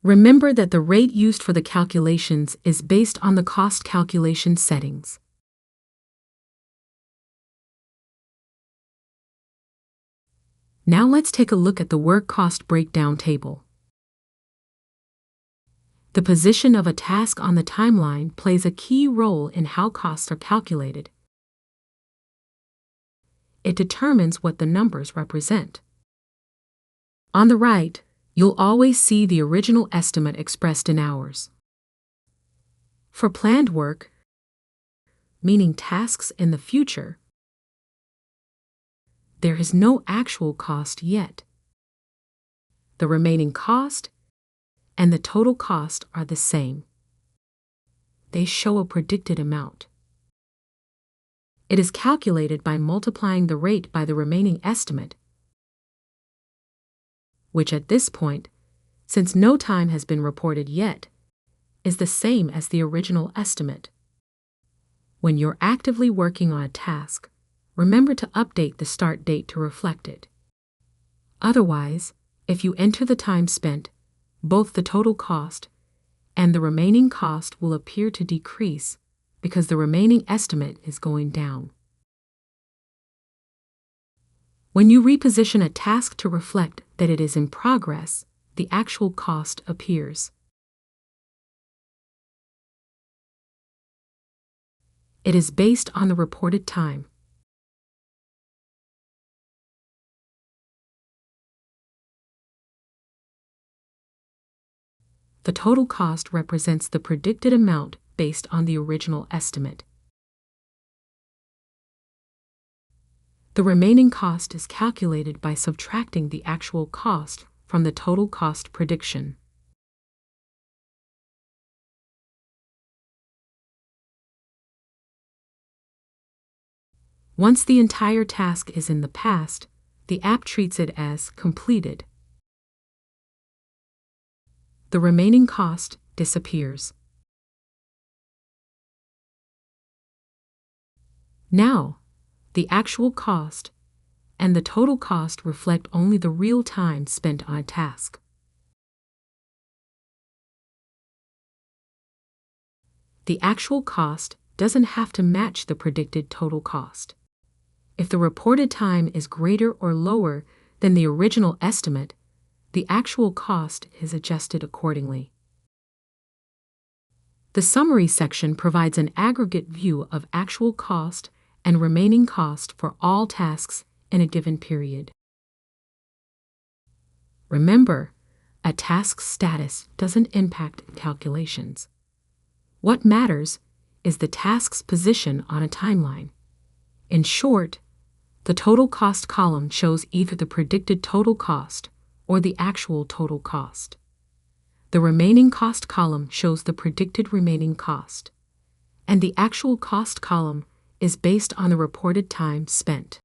Remember that the rate used for the calculations is based on the cost calculation settings. Now let's take a look at the work cost breakdown table. The position of a task on the timeline plays a key role in how costs are calculated. It determines what the numbers represent. On the right, you'll always see the original estimate expressed in hours. For planned work, meaning tasks in the future, there is no actual cost yet. The remaining cost and the total cost are the same. They show a predicted amount. It is calculated by multiplying the rate by the remaining estimate, which at this point, since no time has been reported yet, is the same as the original estimate. When you're actively working on a task, remember to update the start date to reflect it. Otherwise, if you enter the time spent, both the total cost and the remaining cost will appear to decrease because the remaining estimate is going down. When you reposition a task to reflect that it is in progress, the actual cost appears. It is based on the reported time. The total cost represents the predicted amount based on the original estimate. The remaining cost is calculated by subtracting the actual cost from the total cost prediction. Once the entire task is in the past, the app treats it as completed. The remaining cost disappears. Now, the actual cost and the total cost reflect only the real time spent on a task. The actual cost doesn't have to match the predicted total cost. If the reported time is greater or lower than the original estimate, the actual cost is adjusted accordingly. The summary section provides an aggregate view of actual cost and remaining cost for all tasks in a given period. Remember, a task's status doesn't impact calculations. What matters is the task's position on a timeline. In short, the total cost column shows either the predicted total cost or the actual total cost. The remaining cost column shows the predicted remaining cost, and the actual cost column is based on the reported time spent.